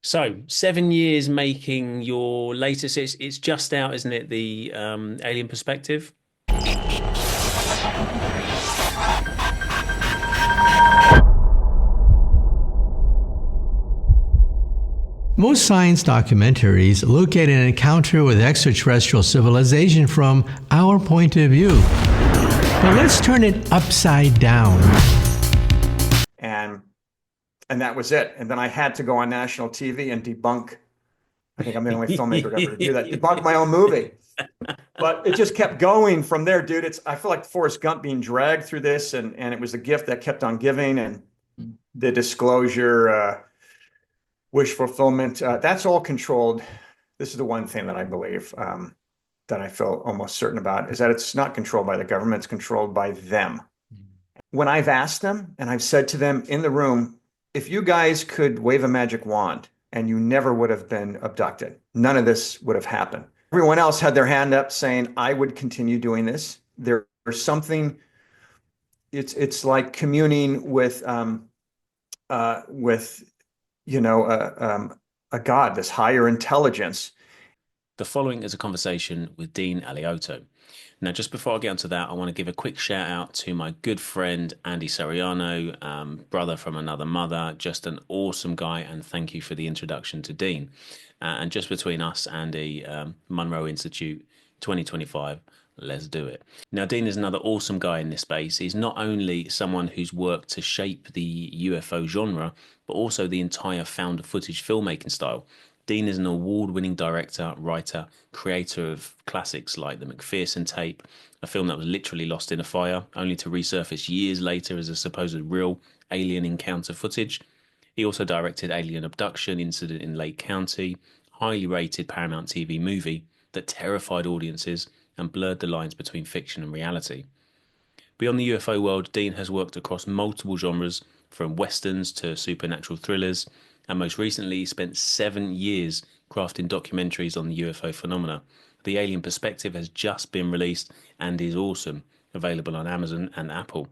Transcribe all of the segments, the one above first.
So, 7 years making your latest. It's just out, isn't it? The Alien Perspective. Most science documentaries look at an encounter with extraterrestrial civilization from our point of view. But let's turn it upside down. And and that was it. And then I had to go on national TV and debunk. I think I'm the only filmmaker to ever do that. Debunk my own movie. But it just kept going from there, dude. I feel like Forrest Gump being dragged through this, and it was the gift that kept on giving, and the disclosure, wish fulfillment. That's all controlled. This is the one thing that I believe, that I feel almost certain about, is that it's not controlled by the government, it's controlled by them. When I've asked them and I've said to them in the room, if you guys could wave a magic wand and you never would have been abducted, none of this would have happened. Everyone else had their hand up saying, I would continue doing this. There's something, it's like communing with, a God, this higher intelligence. The following is a conversation with Dean Alioto. Now, just before I get onto that, I want to give a quick shout out to my good friend, Andy Soriano, brother from another mother, just an awesome guy. And thank you for the introduction to Dean. And just between us, Andy, Monroe Institute 2025, let's do it. Now, Dean is another awesome guy in this space. He's not only someone who's worked to shape the UFO genre, but also the entire found footage filmmaking style. Dean is an award-winning director, writer, creator of classics like the McPherson Tape, a film that was literally lost in a fire, only to resurface years later as a supposed real alien encounter footage. He also directed Alien Abduction, Incident in Lake County, highly rated Paramount TV movie that terrified audiences and blurred the lines between fiction and reality. Beyond the UFO world, Dean has worked across multiple genres, from westerns to supernatural thrillers, and most recently he spent 7 years crafting documentaries on the UFO phenomena. The Alien Perspective has just been released and is awesome, available on Amazon and Apple.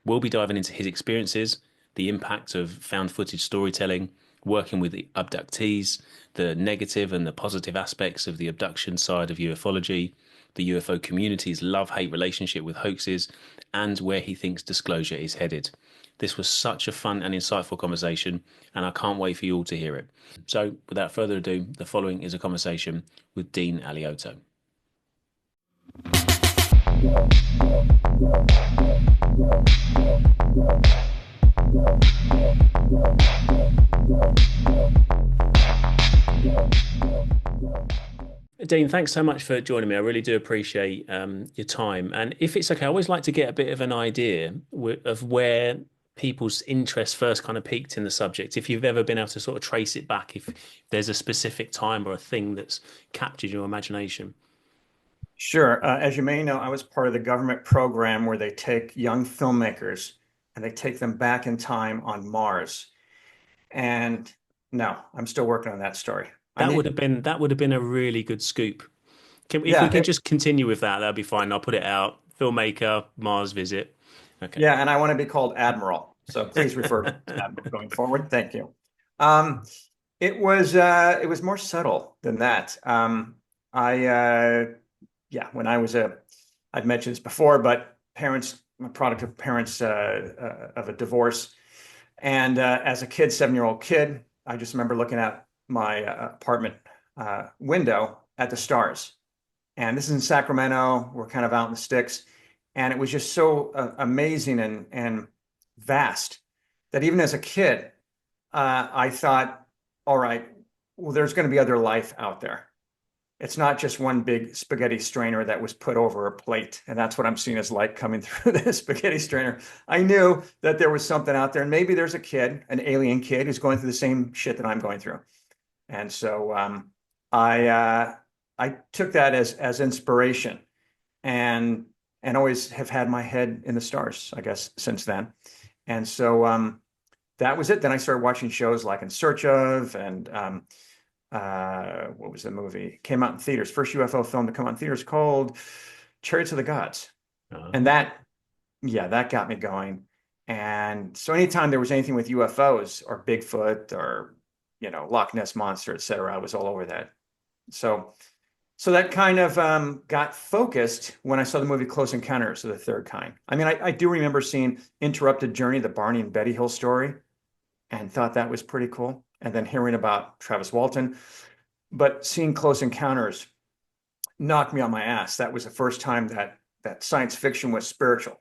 We'll be diving into his experiences, the impact of found footage storytelling, working with the abductees, the negative and the positive aspects of the abduction side of UFOlogy, the UFO community's love-hate relationship with hoaxes, and where he thinks disclosure is headed. This was such a fun and insightful conversation, and I can't wait for you all to hear it. So, without further ado, the following is a conversation with Dean Alioto. Dean, thanks so much for joining me. I really do appreciate your time. And if it's okay, I always like to get a bit of an idea of where people's interest first kind of peaked in the subject. If you've ever been able to sort of trace it back, if there's a specific time or a thing that's captured your imagination. Sure. As you may know, I was part of the government program where they take young filmmakers and they take them back in time on Mars. And no, I'm still working on that story. That would have been a really good scoop. If we Yeah, can just continue with that, that'd be fine. I'll put it out. Filmmaker, Mars visit. Okay. yeah, and I want to be called Admiral. So please refer to Admiral going forward. Thank you. Um, it was more subtle than that. When I was I've mentioned this before, but I'm a product of parents of a divorce. And as a kid, 7-year-old kid, I just remember looking at my apartment window at the stars. And this is in Sacramento. We're kind of out in the sticks. And it was just so amazing and vast that even as a kid, I thought, all right, well, there's going to be other life out there. It's not just one big spaghetti strainer that was put over a plate. And that's what I'm seeing as light coming through this spaghetti strainer. I knew that there was something out there. And maybe there's a kid, an alien kid, who's going through the same shit that I'm going through. And so I took that as inspiration, and always have had my head in the stars, I guess, since then. And so that was it. Then I started watching shows like In Search Of, and what was the movie? Came out in theaters. First UFO film to come out in theaters, called Chariots of the Gods. And that got me going. And so anytime there was anything with UFOs or Bigfoot or Loch Ness Monster, etc. I was all over that. So that kind of got focused when I saw the movie Close Encounters of the Third Kind. I mean, I do remember seeing Interrupted Journey, the Barney and Betty Hill story, and thought that was pretty cool. And then hearing about Travis Walton, but seeing Close Encounters knocked me on my ass. That was the first time that science fiction was spiritual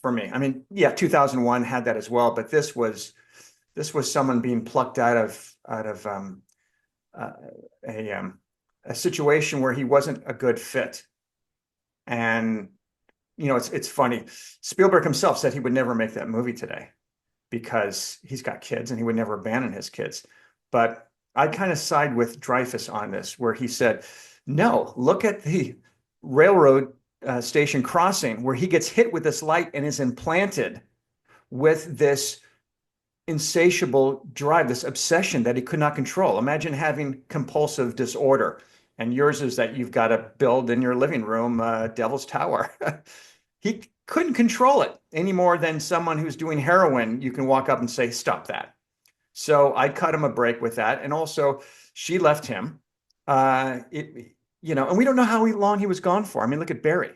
for me. I mean, yeah, 2001 had that as well, but this was someone being plucked out of a situation where he wasn't a good fit. And it's funny. Spielberg himself said he would never make that movie today because he's got kids and he would never abandon his kids. But I kind of side with Dreyfuss on this, where he said, no, look at the railroad station crossing where he gets hit with this light and is implanted with this insatiable drive, this obsession that he could not control. Imagine having compulsive disorder, and yours is that you've got to build in your living room Devil's Tower. He couldn't control it any more than someone who's doing heroin. You can walk up and say, stop that. So I cut him a break with that. And also she left him, and we don't know how long he was gone for. I mean, look at Barry.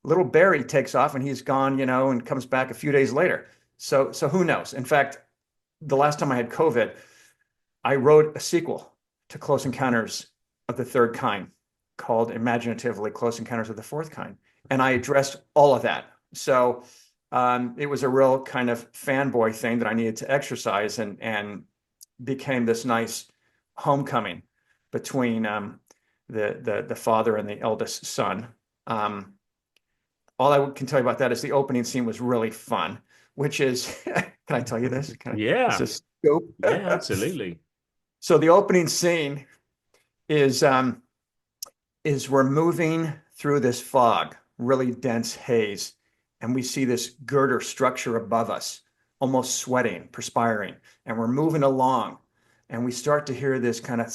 Little Barry takes off and he's gone, and comes back a few days later. So who knows? In fact, the last time I had COVID, I wrote a sequel to Close Encounters of the Third Kind called imaginatively Close Encounters of the Fourth Kind. And I addressed all of that. So it was a real kind of fanboy thing that I needed to exercise, and became this nice homecoming between the father and the eldest son. All I can tell you about that is the opening scene was really fun, which is, can I tell you this? Yeah. It's a scoop. Yeah, absolutely. So the opening scene is we're moving through this fog, really dense haze, and we see this girder structure above us, almost sweating, perspiring, and we're moving along, and we start to hear this kind of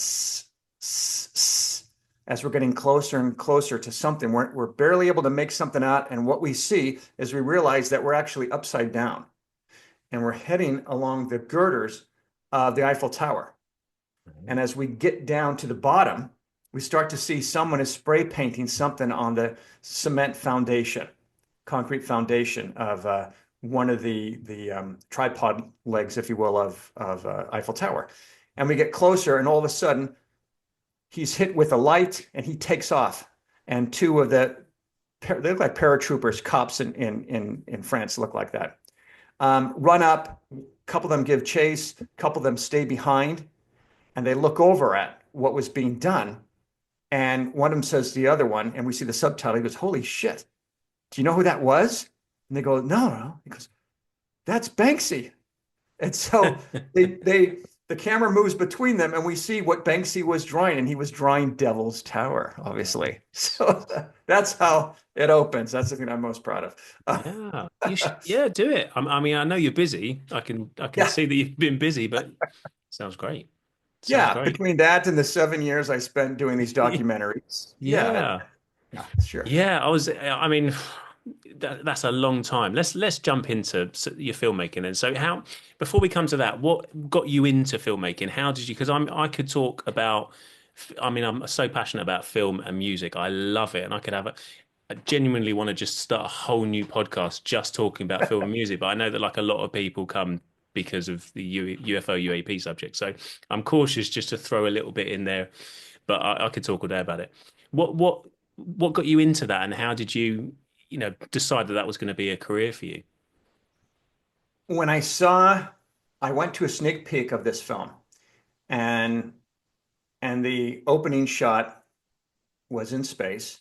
as we're getting closer and closer to something. We're barely able to make something out, and what we see is we realize that we're actually upside down, and we're heading along the girders of the Eiffel Tower. And as we get down to the bottom, we start to see someone is spray painting something on the cement foundation, concrete foundation of one of the tripod legs, if you will, of Eiffel Tower. And we get closer, and all of a sudden, he's hit with a light, and he takes off. And two of they look like paratroopers, cops in France look like that. Run up, a couple of them give chase, a couple of them stay behind, and they look over at what was being done. And one of them says to the other one, and we see the subtitle, he goes, holy shit, do you know who that was? And they go, no. He goes, that's Banksy. And so the camera moves between them, and we see what Banksy was drawing, and he was drawing Devil's Tower, obviously. So that's how it opens. That's the thing I'm most proud of. Yeah, you should, yeah, do it. I mean, I know you're busy. I can see that you've been busy, but sounds great. Sounds great. Between that and the 7 years I spent doing these documentaries. Yeah, sure. Yeah, I mean, that's a long time. Let's jump into your filmmaking then. So before we come to that, what got you into filmmaking? How did you, because I could talk about, I mean, I'm so passionate about film and music. I love it. And I could have I genuinely want to just start a whole new podcast just talking about film and music. But I know that like a lot of people come because of the UFO UAP subject. So I'm cautious just to throw a little bit in there, but I could talk all day about it. What got you into that, and how did you decide that was going to be a career for you? When I went to a sneak peek of this film, and the opening shot was in space,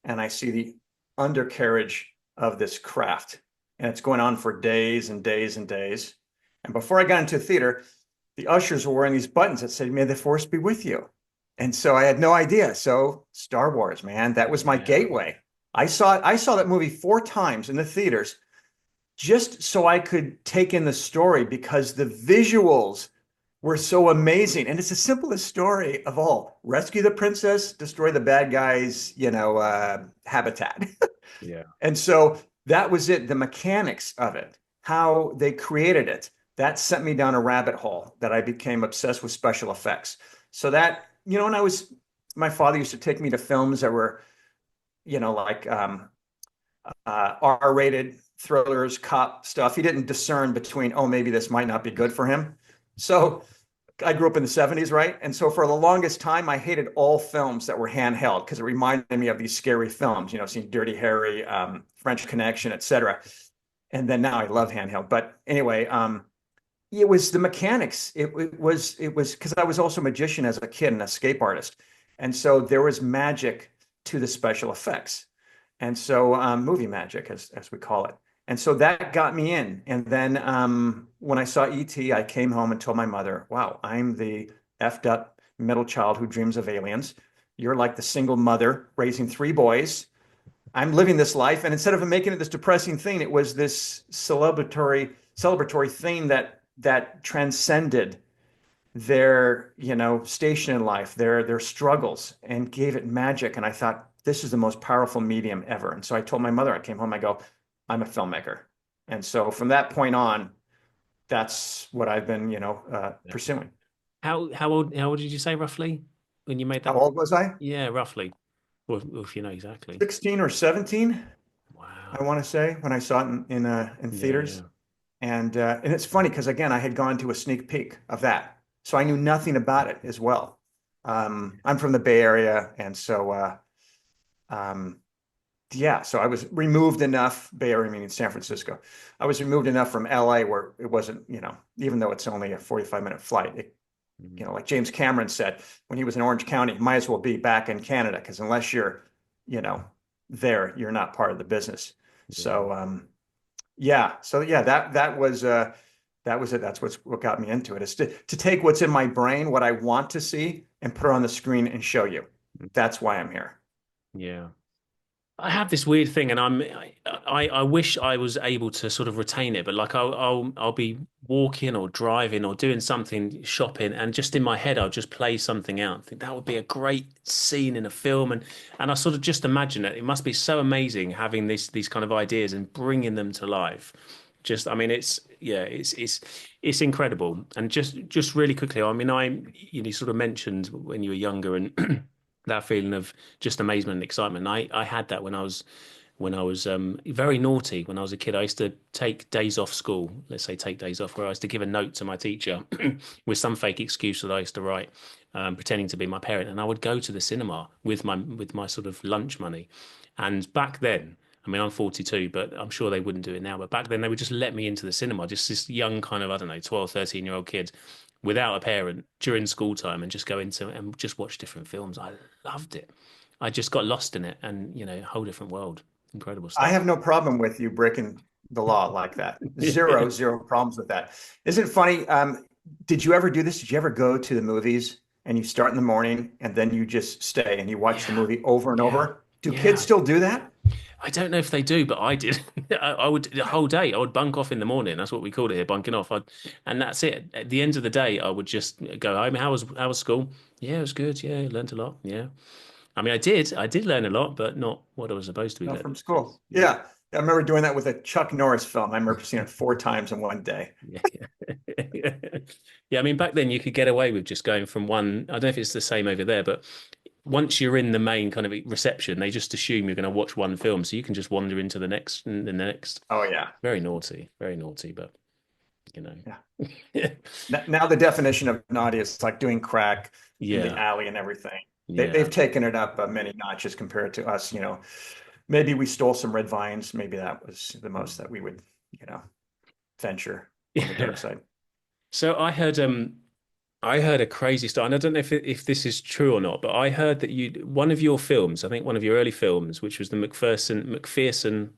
and I see the undercarriage of this craft, and it's going on for days and days and days. And before I got into the theater, the ushers were wearing these buttons that said, "May the force be with you." And so I had no idea. So Star Wars, man, that was my gateway. I saw that movie 4 times in the theaters just so I could take in the story, because the visuals were so amazing. And it's the simplest story of all. Rescue the princess, destroy the bad guys, habitat. Yeah. And so that was it, the mechanics of it, how they created it, that sent me down a rabbit hole that I became obsessed with special effects. So that, and my father used to take me to films that were, like R-rated thrillers, cop stuff. He didn't discern between, oh, maybe this might not be good for him. So I grew up in the 70s, right? And so for the longest time, I hated all films that were handheld because it reminded me of these scary films, seeing Dirty Harry, French Connection, etc. And then now I love handheld. But anyway, it was the mechanics. It was because I was also a magician as a kid and an escape artist. And so there was magic to the special effects. And so movie magic, as we call it. And so that got me in. And then when I saw E.T., I came home and told my mother, wow, I'm the effed up middle child who dreams of aliens. You're like the single mother raising three boys. I'm living this life. And instead of making it this depressing thing, it was this celebratory thing that transcended their, station in life, their struggles, and gave it magic. And I thought, this is the most powerful medium ever. And so I told my mother, I came home, I go, I'm a filmmaker. And so from that point on, that's what I've been, pursuing. How old did you say roughly when you made How that? old was I? Yeah, roughly. Well, if you know exactly. 16 or 17, I Wow. want to say, when I saw it in Yeah, yeah. theaters. And it's funny because again, I had gone to a sneak peek of that. So I knew nothing about it as well. I'm from the Bay Area, and so um, yeah, so I was removed enough, Bay Area meaning San Francisco. I was removed enough from LA where it wasn't, even though it's only a 45-minute flight, Mhm. like James Cameron said when he was in Orange County, might as well be back in Canada because unless you're, you know, there, you're not part of the business. Yeah. So yeah, so yeah, that was it. That's what got me into it is to take what's in my brain, what I want to see, and put it on the screen and show you. That's why I'm here. Yeah. I have this weird thing, and I wish I was able to sort of retain it, but like I'll be walking or driving or doing something, shopping, and just in my head I'll just play something out. I think that would be a great scene in a film, and I sort of just imagine it. It must be so amazing having these kind of ideas and bringing them to life. Just, I mean, it's yeah, it's incredible. And just really quickly, I mean, you sort of mentioned when you were younger and that feeling of just amazement and excitement. I had that when I was very naughty when I was a kid. I used to take days off school, let's say take days off, where I used to give a note to my teacher with some fake excuse that I used to write, pretending to be my parent, and I would go to the cinema with my sort of lunch money. And back then, I mean, I'm 42, but I'm sure they wouldn't do it now. But back then, they would just let me into the cinema, just this young kind of, I don't know, 12, 13-year-old kid without a parent during school time and just go into and just watch different films. I loved it. I just got lost in it and, a whole different world. Incredible I stuff. have no problem with you breaking the law like that. Zero problems with that. Isn't it funny? Did you ever do this? Did you ever go to the movies and you start in the morning and then you just stay and you watch the Yeah. movie over and Yeah. over? Do kids Yeah. still do that? I don't know if they do, but I did. I would the whole day. I would bunk off in the morning. That's what we called it here, bunking off. And that's it. At the end of the day, I would just go home. How was school? Yeah, it was good. Yeah, learned a lot. Yeah. I mean, I did learn a lot, but not what I was supposed to be No, learning. from school. Yeah. Yeah. I remember doing that with a Chuck Norris film. I remember seeing it 4 times in one day. Yeah. Yeah, I mean, back then you could get away with just going from one. I don't know if it's the same over there, but once you're in the main kind of reception, they just assume you're going to watch one film, so you can just wander into the next and the next. Oh yeah. Very naughty, but you know. Yeah. Now the definition of naughty is like doing crack in the Yeah, alley and everything. They've yeah, taken it up many notches compared to us. Maybe we stole some red vines. Maybe that was the most that we would, you know, venture on the dark yeah. side. So I heard a crazy story, and I don't know if this is true or not, but I heard that one of your films, I think one of your early films, which was the McPherson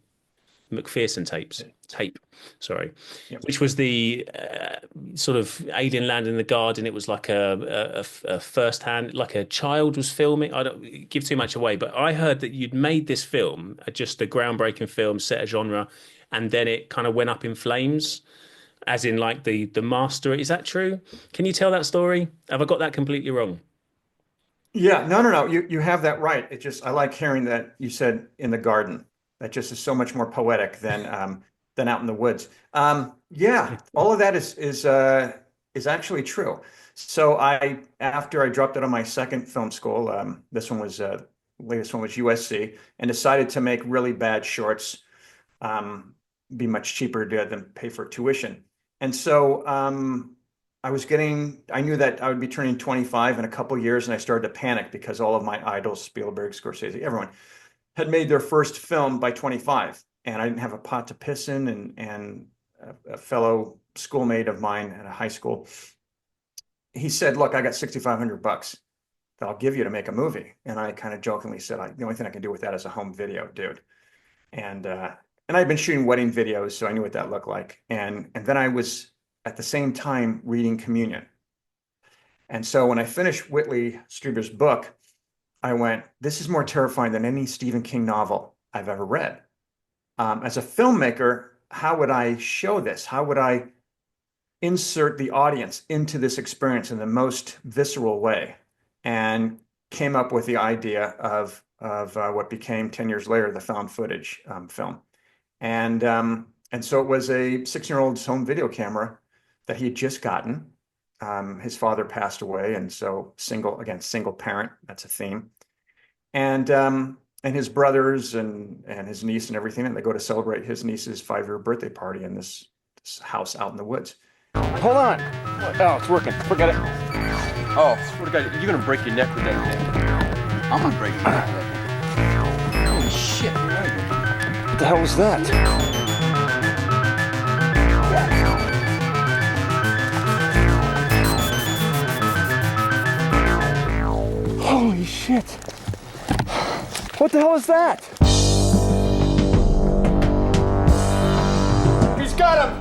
tape, sorry, Yep. which was the sort of alien land in the garden. It was like a first hand, like a child was filming. I don't give too much away, but I heard that you'd made this film, just a groundbreaking film, set a genre, and then it kind of went up in flames, as in like the master. Is that true? Can you tell that story? Have I got that completely wrong? Yeah, no. You have that right. It just I like hearing that you said in the garden. That just is so much more poetic than out in the woods. Yeah, all of that is actually true. So after I dropped out of my second film school, this one was latest one was USC, and decided to make really bad shorts, be much cheaper than pay for tuition. And so I knew that I would be turning 25 in a couple of years, and I started to panic because all of my idols, Spielberg, Scorsese, everyone had made their first film by 25, and I didn't have a pot to piss in, and a fellow schoolmate of mine at a high school, he said, "Look, I got $6,500 that I'll give you to make a movie." And I kind of jokingly said, "The only thing I can do with that is a home video, dude." And I'd been shooting wedding videos, so I knew what that looked like. And then I was at the same time reading Communion. And so when I finished Whitley Strieber's book, I went, "This is more terrifying than any Stephen King novel I've ever read." As a filmmaker, how would I show this? How would I insert the audience into this experience in the most visceral way? And came up with the idea of what became 10 years later the found footage film. And so it was a 6-year-old's home video camera that he had just gotten. His father passed away, and so single parent, that's a theme. And his brothers and his niece and everything, and they go to celebrate his niece's 5-year birthday party in this house out in the woods. Hold on. Oh, it's working. Forget it. Oh, swear to God, you're gonna break your neck with that thing. I'm gonna break your neck with that thing. Holy shit, you're right. What the hell was that? Holy shit. What the hell is that? He's got him!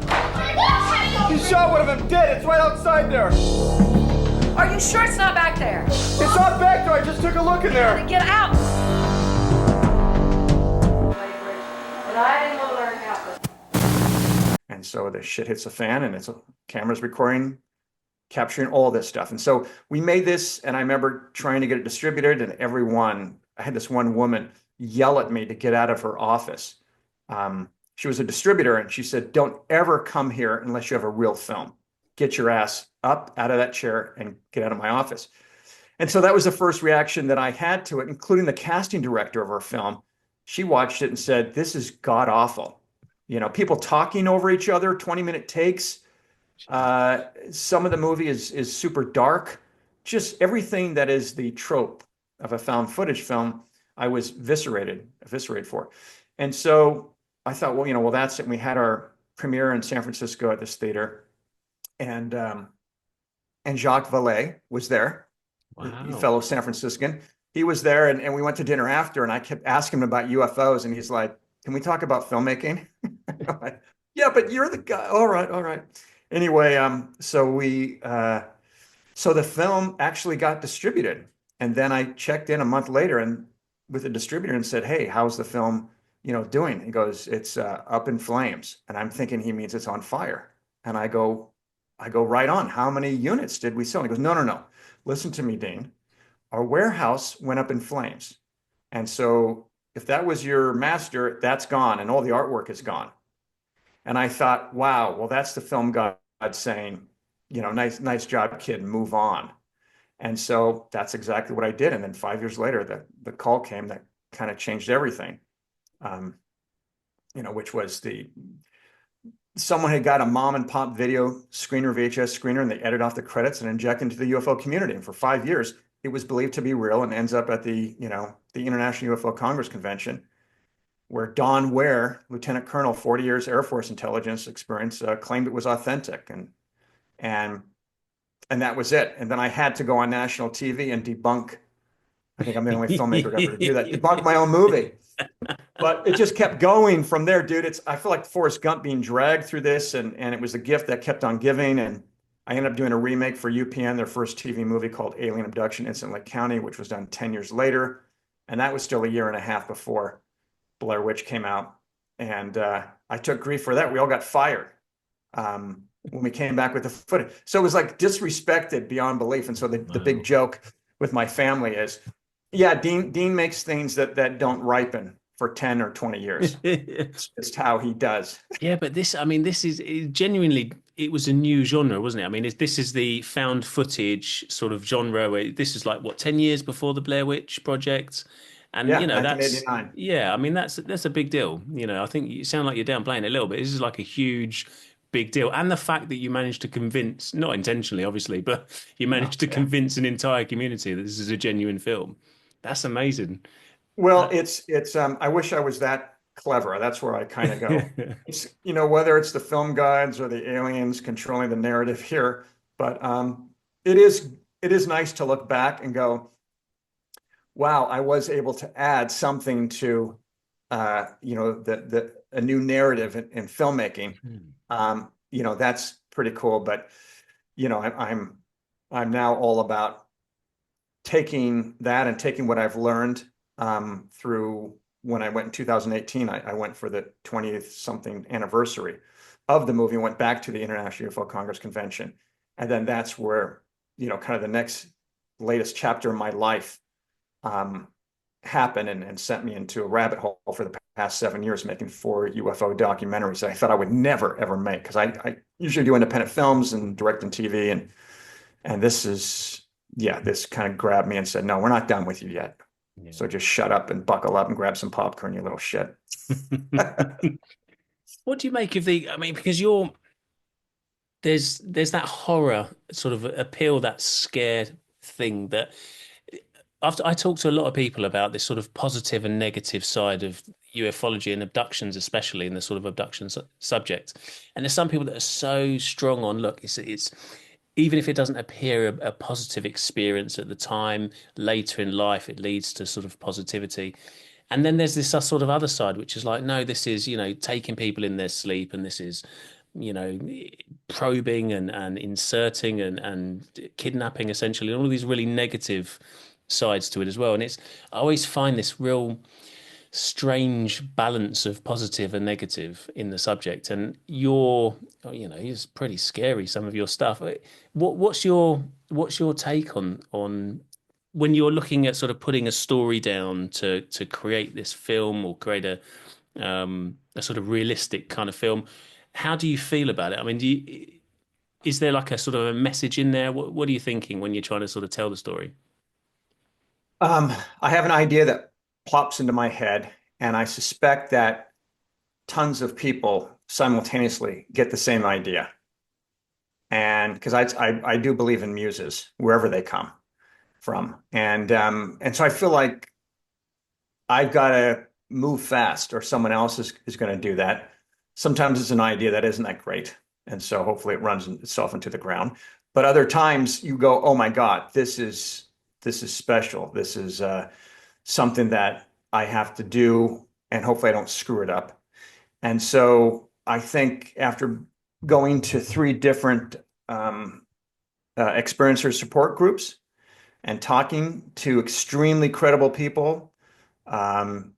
He shot one of them dead. It's right outside there. Are you sure it's not back there? It's not back there. I just took a look in there. Get out! But I didn't want to learn how. And so the shit hits the fan, and it's camera's recording, capturing all this stuff. And so we made this, and I remember trying to get it distributed, and I had this one woman yell at me to get out of her office. She was a distributor, and she said, "Don't ever come here unless you have a real film. Get your ass up out of that chair and get out of my office." And so that was the first reaction that I had to it, including the casting director of our film. She watched it and said, "This is god awful. You know, people talking over each other, 20-minute takes. Some of the movie is super dark. Just everything that is the trope of a found footage film, I was eviscerated for." And so I thought, well, that's it. And we had our premiere in San Francisco at this theater, and Jacques Vallée was there, Wow. fellow San Franciscan. He was there, and we went to dinner after, and I kept asking him about UFOs, and he's like, "Can we talk about filmmaking?" I'm like, "Yeah, but you're the guy." All right. Anyway, so the film actually got distributed, and then I checked in a month later and with the distributor and said, "Hey, how's the film, doing?" He goes, "It's up in flames." And I'm thinking he means it's on fire. And I go, "Right on. How many units did we sell?" And he goes, No. Listen to me, Dean. Our warehouse went up in flames. And so if that was your master, that's gone, and all the artwork is gone." And I thought, wow, well, that's the film god saying, nice job, kid, move on. And so that's exactly what I did. And then 5 years later, the call came that kind of changed everything. Which was someone had got a mom and pop video screener, VHS screener, and they edited off the credits and injected into the UFO community. And for 5 years, it was believed to be real, and ends up at the International UFO Congress Convention, where Don Ware, Lieutenant Colonel, 40 years Air Force intelligence experience, claimed it was authentic. And that was it. And then I had to go on national TV and debunk. I think I'm the only filmmaker ever to do that. Debunk my own movie. But it just kept going from there, dude. I feel like Forrest Gump being dragged through this, and it was a gift that kept on giving. And I ended up doing a remake for UPN, their first TV movie called Alien Abduction, Incident Lake County, which was done 10 years later. And that was still a year and a half before Blair Witch came out. And I took grief for that. We all got fired when we came back with the footage. So it was like disrespected beyond belief. And so the big joke with my family is, yeah, Dean makes things that don't ripen for 10 or 20 years. It's just how he does. Yeah, but this, I mean, this is genuinely, it was a new genre, wasn't it? I mean, this is the found footage sort of genre where this is like, what, 10 years before the Blair Witch Project? And, Yeah, that's, 1989. yeah, I mean, that's a big deal. I think you sound like you're downplaying it a little bit. This is like a huge, big deal. And the fact that you managed to convince, not intentionally, obviously, but you No, managed to yeah. convince an entire community that this is a genuine film. That's amazing. Well, it's I wish I was that clever. That's where I kind of go. It's, whether it's the film gods or the aliens controlling the narrative here, but it is it is nice to look back and go, wow, I was able to add something to the a new narrative in filmmaking. That's pretty cool. But I'm now all about taking that and taking what I've learned through when I went in 2018. I went for the 20th something anniversary of the movie, went back to the International UFO Congress Convention. And then that's where, kind of the next latest chapter in my life happened and sent me into a rabbit hole for the past 7 years, making 4 UFO documentaries that I thought I would never, ever make. Because I usually do independent films and directing TV. And this kind of grabbed me and said, no, we're not done with you yet. Yeah. So just shut up and buckle up and grab some popcorn, you little shit. What do you make of I mean, because there's that horror sort of appeal, that scared thing that after I talk to a lot of people about this sort of positive and negative side of UFOlogy and abductions, especially in the sort of abduction subject. And there's some people that are so strong on, look, it's even if it doesn't appear a positive experience at the time, later in life, it leads to sort of positivity. And then there's this sort of other side, which is like, no, this is, taking people in their sleep, and this is, probing and inserting and kidnapping, essentially, and all of these really negative sides to it as well. And I always find this real strange balance of positive and negative in the subject. And it's pretty scary, some of your stuff. What's your take on when you're looking at sort of putting a story down to create this film or create a sort of realistic kind of film? How do you feel about it? I mean, is there like a sort of a message in there? What are you thinking when you're trying to sort of tell the story? I have an idea that plops into my head, and I suspect that tons of people simultaneously get the same idea. And because I do believe in muses wherever they come from, and so I feel like I've got to move fast, or someone else is going to do that. Sometimes it's an idea that isn't that great, and so hopefully it runs itself into the ground. But other times you go, oh my God, this is special. This is something that I have to do, and hopefully I don't screw it up. And so I think after going to 3 different experiencer support groups and talking to extremely credible people, some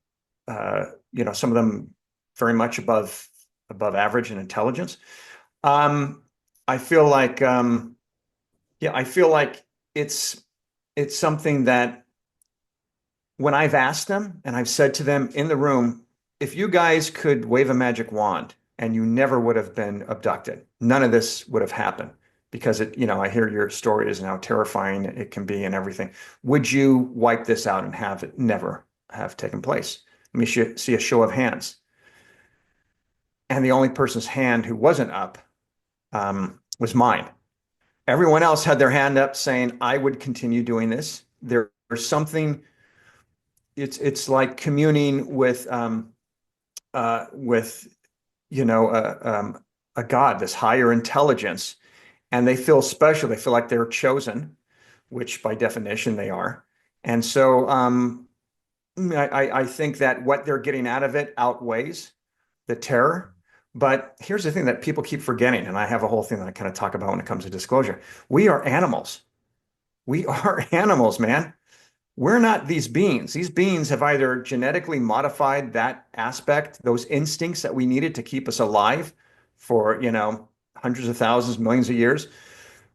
of them very much above average in intelligence, I feel like it's something that when I've asked them and I've said to them in the room, if you guys could wave a magic wand and you never would have been abducted, none of this would have happened, because I hear your stories and how terrifying it can be and everything. Would you wipe this out and have it never have taken place? Let me see a show of hands. And the only person's hand who wasn't up was mine. Everyone else had their hand up saying, I would continue doing this. There's something, it's like communing with a God, this higher intelligence, and they feel special. They feel like they're chosen, which by definition they are. And so I think that what they're getting out of it outweighs the terror. But here's the thing that people keep forgetting, and I have a whole thing that I kind of talk about when it comes to disclosure. We are animals. We are animals, man. We're not these beings. These beings have either genetically modified that aspect, those instincts that we needed to keep us alive for, hundreds of thousands, millions of years.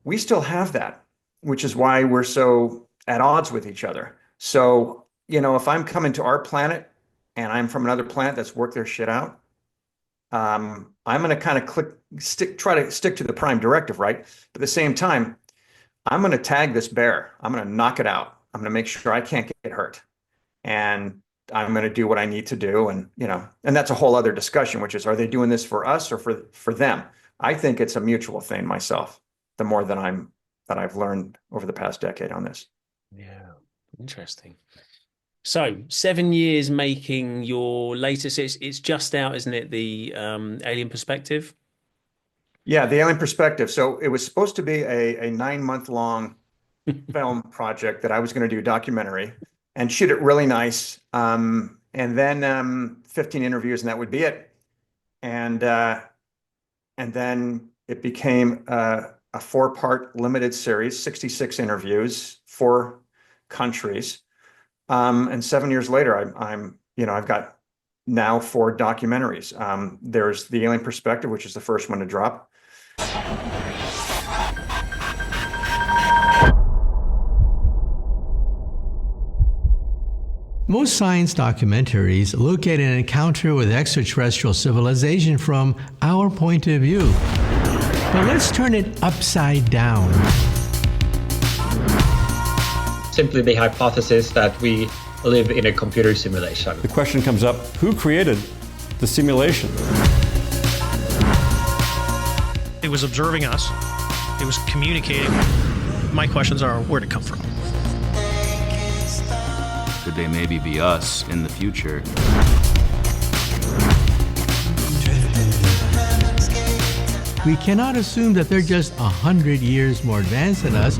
We still have that, which is why we're so at odds with each other. So, if I'm coming to our planet and I'm from another planet that's worked their shit out, I'm going to kind of try to stick to the prime directive, right? But at the same time, I'm going to tag this bear. I'm going to knock it out. I'm going to make sure I can't get hurt. And I'm going to do what I need to do. And, and that's a whole other discussion, which is, are they doing this for us or for them? I think it's a mutual thing myself, the more that I've learned over the past decade on this. Yeah, interesting. So 7 years making your latest, it's just out, isn't it? The Alien Perspective? Yeah, the Alien Perspective. So it was supposed to be a 9-month long film project that I was going to do, documentary, and shoot it really nice. And then 15 interviews, and that would be it. And then it became a 4-part limited series, 66 interviews, 4 countries. And 7 years later, I've got now 4 documentaries. There's the Alien Perspective, which is the first one to drop. Most science documentaries look at an encounter with extraterrestrial civilization from our point of view. But let's turn it upside down. Simply the hypothesis that we live in a computer simulation. The question comes up, who created the simulation? It was observing us. It was communicating. My questions are, where'd it come from? Could they maybe be us in the future? We cannot assume that they're just 100 years more advanced than us.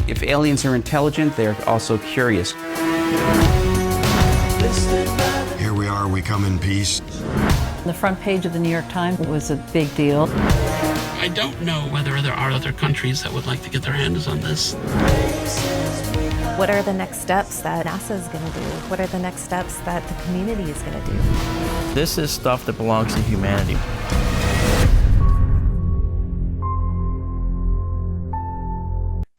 If aliens are intelligent, they're also curious. Here we are, we come in peace. The front page of the New York Times was a big deal. I don't know whether there are other countries that would like to get their hands on this. What are the next steps that NASA is going to do? What are the next steps that the community is going to do? This is stuff that belongs to humanity.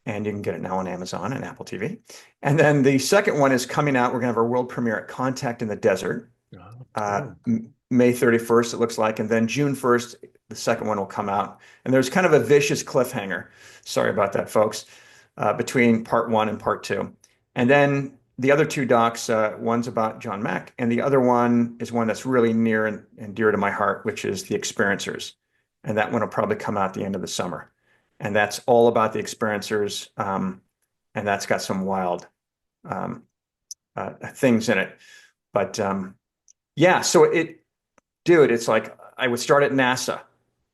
And you can get it now on Amazon and Apple TV. And then the second one is coming out. We're going to have our world premiere at Contact in the Desert. May 31st, it looks like. And then June 1st, the second one will come out. And there's kind of a vicious cliffhanger. Sorry about that, folks. Between part 1 and part 2. And then the other 2 docs, one's about John Mack, and the other one is one that's really near and dear to my heart, which is The Experiencers. And that one will probably come out at the end of the summer. And that's all about the Experiencers, and that's got some wild things in it. But yeah, so it's like I would start at NASA,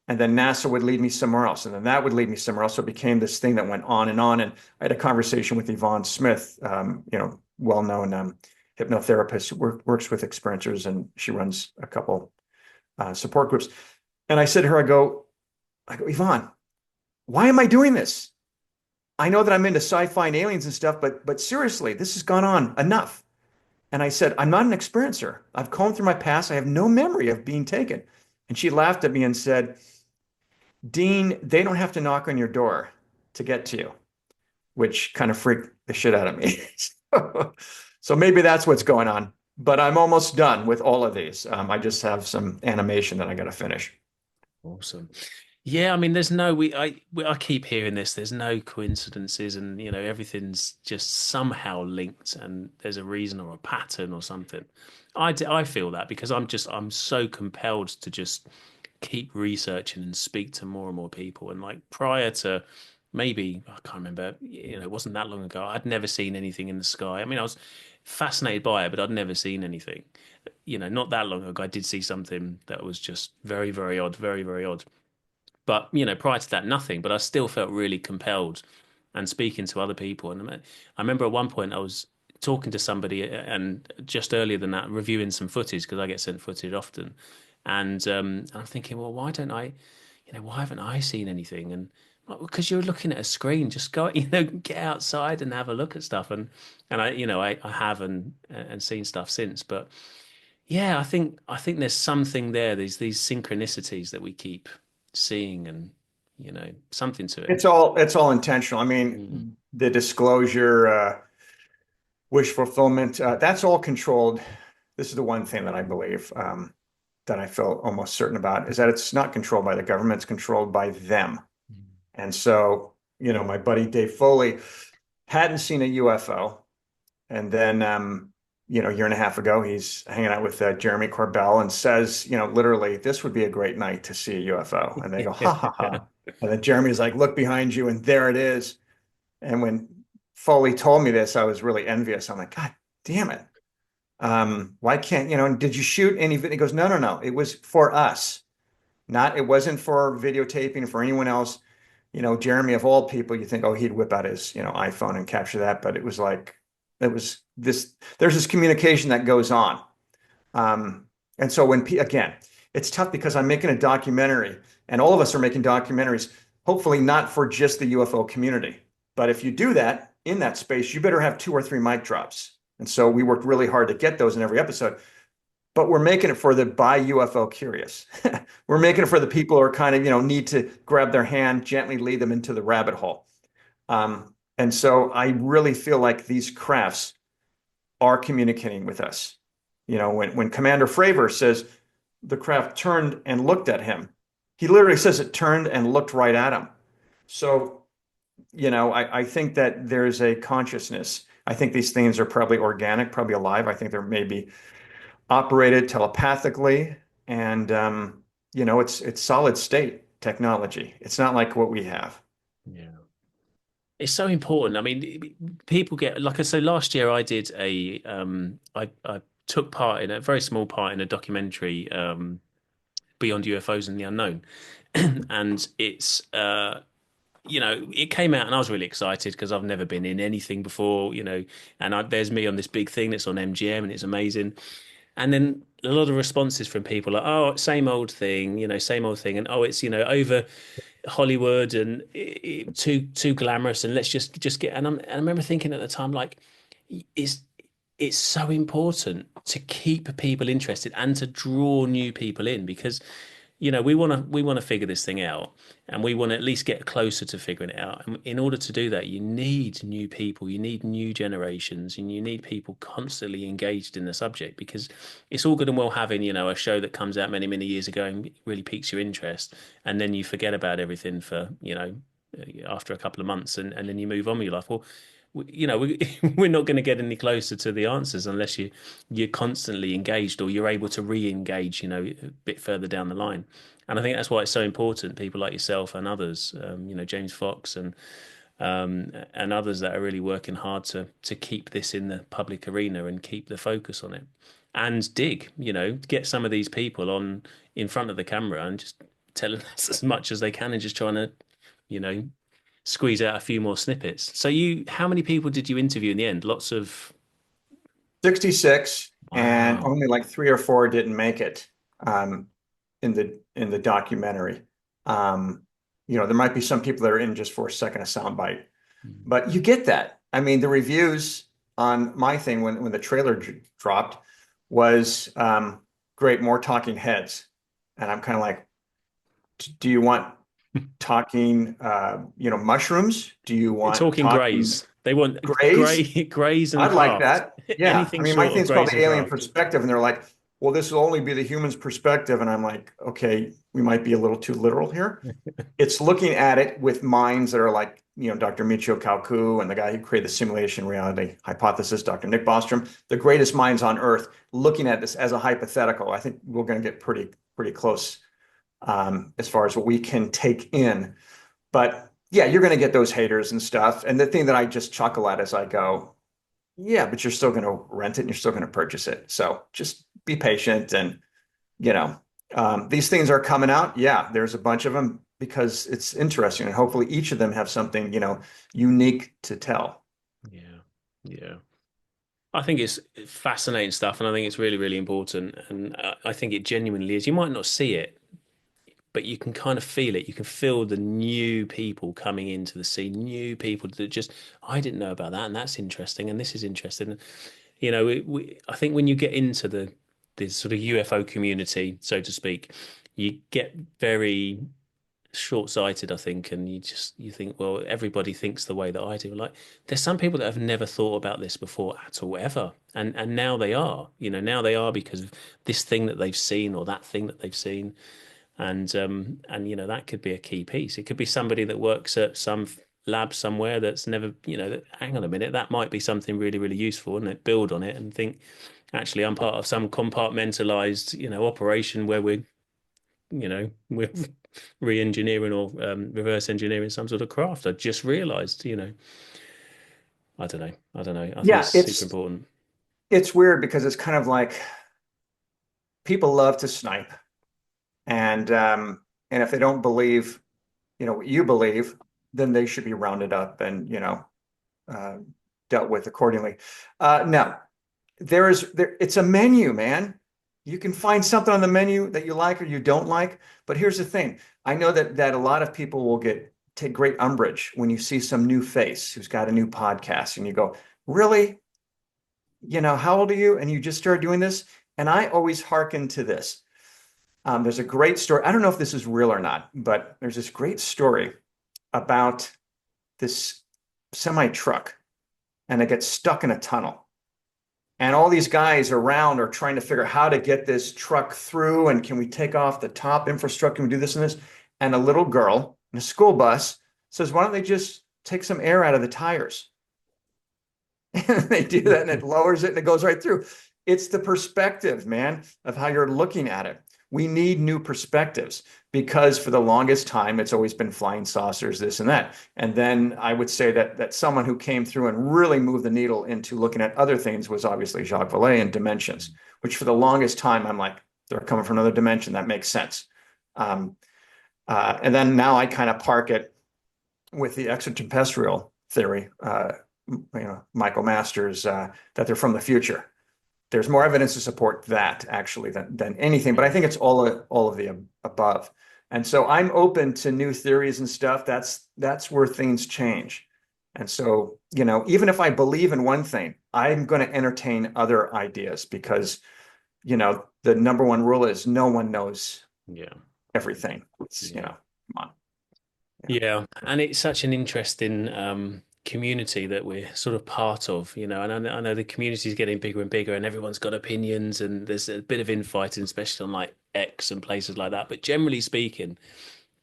and then NASA would lead me somewhere else, and then that would lead me somewhere else. So it became this thing that went on. And I had a conversation with Yvonne Smith, well-known hypnotherapist who works with experiencers, and she runs a couple support groups. And I said to her, I go, Yvonne, why am I doing this? I know that I'm into sci-fi and aliens and stuff, but seriously, this has gone on enough. And I said, I'm not an experiencer. I've combed through my past. I have no memory of being taken. And she laughed at me and said, Dean, they don't have to knock on your door to get to you, which kind of freaked the shit out of me. So maybe that's what's going on. But I'm almost done with all of these. I just have some animation that I got to finish. Awesome. Yeah, I mean, I keep hearing this. There's no coincidences, and everything's just somehow linked, and there's a reason or a pattern or something. I feel that because I'm so compelled to just keep researching and speak to more and more people. And like prior to maybe, I can't remember, it wasn't that long ago, I'd never seen anything in the sky. I mean, I was fascinated by it, but I'd never seen anything. Not that long ago, I did see something that was just very, very odd, very, very odd. But, prior to that, nothing. But I still felt really compelled and speaking to other people. And I remember at one point I was talking to somebody, and just earlier than that, reviewing some footage, because I get sent footage often. And I'm thinking, well, why haven't I seen anything? And because you're looking at a screen, just go, get outside and have a look at stuff. And I have and seen stuff since. But yeah, I think there's something there. There's these synchronicities that we keep seeing, and something to it. It's all intentional. I mean, the disclosure, wish fulfillment. That's all controlled. This is the one thing that I believe, that I feel almost certain about, is that it's not controlled by the government, it's controlled by them. And so, my buddy Dave Foley hadn't seen a UFO. And then, a year and a half ago, he's hanging out with Jeremy Corbell and says, literally, this would be a great night to see a UFO. And they go, ha, ha, ha. And then Jeremy's like, look behind you, and there it is. And when Foley told me this, I was really envious. I'm like, God damn it. Why can't, and did you shoot any video? He goes, no, no, no. It was for us. It wasn't for videotaping for anyone else. Jeremy, of all people, you think, oh, he'd whip out his, iPhone and capture that. But it was like, there's this communication that goes on. And so again, it's tough because I'm making a documentary, and all of us are making documentaries, hopefully not for just the UFO community. But if you do that in that space, you better have 2 or 3 mic drops. And so we worked really hard to get those in every episode. But we're making it for the by UFO curious. We're making it for the people who are kind of, need to grab their hand, gently lead them into the rabbit hole. And so I really feel like these crafts are communicating with us. When Commander Fravor says the craft turned and looked at him, he literally says it turned and looked right at him. So, I think that there's a consciousness. I think these things are probably organic, probably alive. I think they're maybe operated telepathically, and it's solid state technology. It's not like what we have. Yeah, it's so important. I mean, people get, like I said, last year I did I took part in a very small part in a documentary, Beyond UFOs and the Unknown, and it's it came out and I was really excited because I've never been in anything before, and there's me on this big thing that's on MGM and it's amazing. And then a lot of responses from people like, oh, same old thing, same old thing. And, oh, it's, over Hollywood and too glamorous. And let's just get, and I remember thinking at the time, like, it's so important to keep people interested and to draw new people in, because we want to figure this thing out, and we want to at least get closer to figuring it out. And in order to do that, you need new people, you need new generations, and you need people constantly engaged in the subject, because it's all good and well having, a show that comes out many, many years ago and really piques your interest, and then you forget about everything for, after a couple of months, and then you move on with your life. Well, we're not going to get any closer to the answers unless you're constantly engaged, or you're able to re-engage, a bit further down the line. And I think that's why it's so important. People like yourself and others, James Fox and others that are really working hard to keep this in the public arena and keep the focus on it, and get some of these people on in front of the camera and just telling us as much as they can, and just trying to, squeeze out a few more snippets. So how many people did you interview in the end? Lots of 66. Wow. And only like 3 or 4 didn't make it in the documentary. There might be some people that are in just for a second, a soundbite, but you get that. I mean, the reviews on my thing when the trailer dropped was great, more talking heads, and I'm kind of like, do you want talking mushrooms? Do you want talking grays? They want grays and I'd like that. Yeah. Anything I mean, my short of thing's called grays the and alien craft. perspective, and they're like, well, this will only be the human's perspective. And I'm like, okay, we might be a little too literal here. It's looking at it with minds that are like, Dr. Michio Kaku and the guy who created the simulation reality hypothesis, Dr. Nick Bostrom, the greatest minds on earth, looking at this as a hypothetical. I think we're going to get pretty close as far as what we can take in. But yeah, you're going to get those haters and stuff. And the thing that I just chuckle at as I go, yeah, but you're still going to rent it and you're still going to purchase it. So just be patient. And, these things are coming out. Yeah, there's a bunch of them because it's interesting. And hopefully each of them have something, unique to tell. Yeah. Yeah. I think it's fascinating stuff. And I think it's really, really important. And I think it genuinely is. You might not see it, but you can kind of feel it. You can feel the new people coming into the scene, new people that just, I didn't know about that, and that's interesting, and this is interesting. I think when you get into this sort of UFO community, so to speak, you get very short-sighted, I think, and you think, well, everybody thinks the way that I do. Like, there's some people that have never thought about this before at all, ever, and now they are. Now they are because of this thing that they've seen or that thing that they've seen, and that could be a key piece. It could be somebody that works at some lab somewhere that's never, hang on a minute, that might be something really, really useful, and it build on it and think, actually, I'm part of some compartmentalized, operation where we're re-engineering or reverse engineering some sort of craft. I just realized, I don't know. I think it's super important. It's weird because it's kind of like people love to snipe, and if they don't believe, what you believe, then they should be rounded up and dealt with accordingly. No, it's a menu, man. You can find something on the menu that you like or you don't like. But here's the thing. I know that a lot of people will take great umbrage when you see some new face who's got a new podcast and you go, really? How old are you? And you just started doing this? And I always hearken to this. There's a great story. I don't know if this is real or not, but there's this great story about this semi truck, and it gets stuck in a tunnel. And all these guys around are trying to figure out how to get this truck through. And can we take off the top infrastructure? Can we do this and this? And a little girl in a school bus says, why don't they just take some air out of the tires? And they do that, and it lowers it and it goes right through. It's the perspective, man, of how you're looking at it. We need new perspectives, because for the longest time, it's always been flying saucers, this and that. And then I would say that someone who came through and really moved the needle into looking at other things was obviously Jacques Vallée and dimensions, which for the longest time, I'm like, they're coming from another dimension. That makes sense. And then now I kind of park it with the extraterrestrial theory, Michael Masters, that they're from the future. There's more evidence to support that actually than anything, but I think it's all of the above. And so I'm open to new theories and stuff. That's where things change. And so, even if I believe in one thing, I'm going to entertain other ideas, because, the number one rule is no one knows everything. It's, come on. Yeah. And it's such an interesting community that we're sort of part of, and I know the community is getting bigger and bigger, and everyone's got opinions, and there's a bit of infighting, especially on like X and places like that. But generally speaking,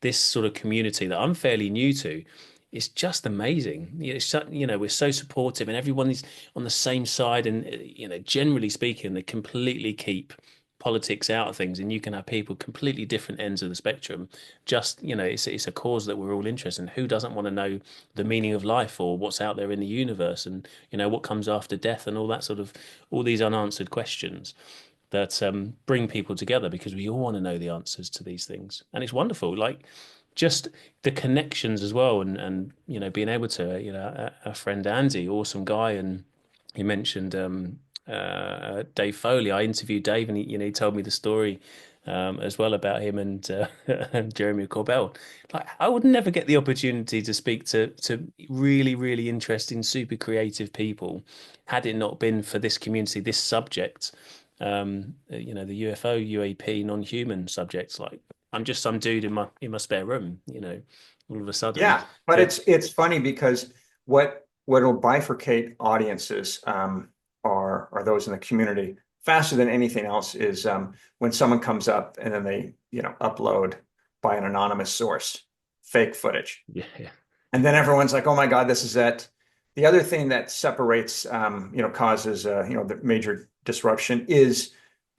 this sort of community that I'm fairly new to is just amazing. We're so supportive, and everyone is on the same side, and generally speaking, they completely keep politics out of things, and you can have people completely different ends of the spectrum. Just it's a cause that we're all interested in. Who doesn't want to know the meaning of life, or what's out there in the universe, and what comes after death, and all that sort of, all these unanswered questions that bring people together, because we all want to know the answers to these things. And it's wonderful, like just the connections as well, and being able to, a friend Andy, awesome guy, and you mentioned Dave Foley. I interviewed Dave, and he told me the story as well about him and Jeremy Corbell. Like, I would never get the opportunity to speak to really, really interesting, super creative people had it not been for this community, this subject. The UFO, UAP, non-human subjects. Like, I'm just some dude in my spare room. All of a sudden. Yeah, but it's funny, because what will bifurcate audiences are those in the community faster than anything else is when someone comes up and then they upload by an anonymous source fake footage. Yeah. And then everyone's like, oh my God, this is it. The other thing that separates causes the major disruption is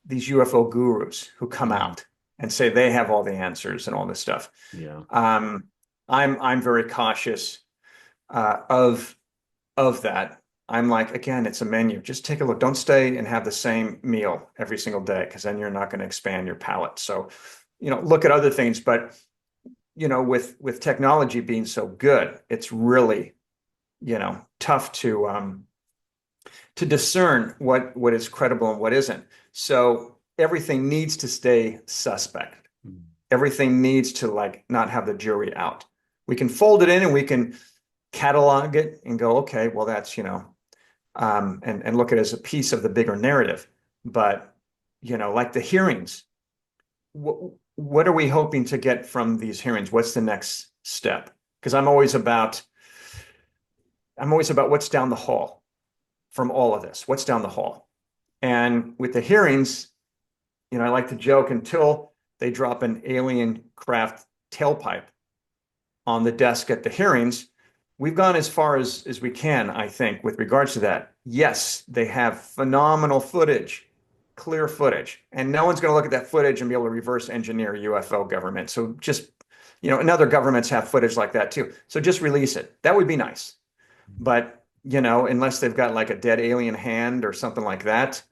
these UFO gurus who come out and say they have all the answers and all this stuff. Yeah. I'm very cautious of that. I'm like, again, it's a menu. Just take a look. Don't stay and have the same meal every single day, because then you're not going to expand your palate. So, look at other things. But, with technology being so good, it's really, tough to discern what is credible and what isn't. So everything needs to stay suspect. Everything needs to not have the jury out. We can fold it in and we can catalog it and go, okay, well, that's, and look at it as a piece of the bigger narrative. But, like the hearings, what are we hoping to get from these hearings? What's the next step? Because I'm always about what's down the hall from all of this. What's down the hall? And with the hearings, I like to joke until they drop an alien craft tailpipe on the desk at the hearings, we've gone as far as we can, I think, with regards to that. Yes, they have phenomenal footage, clear footage, and no one's going to look at that footage and be able to reverse engineer UFO government. So just, and other governments have footage like that too. So just release it. That would be nice. But, unless they've got like a dead alien hand or something like that,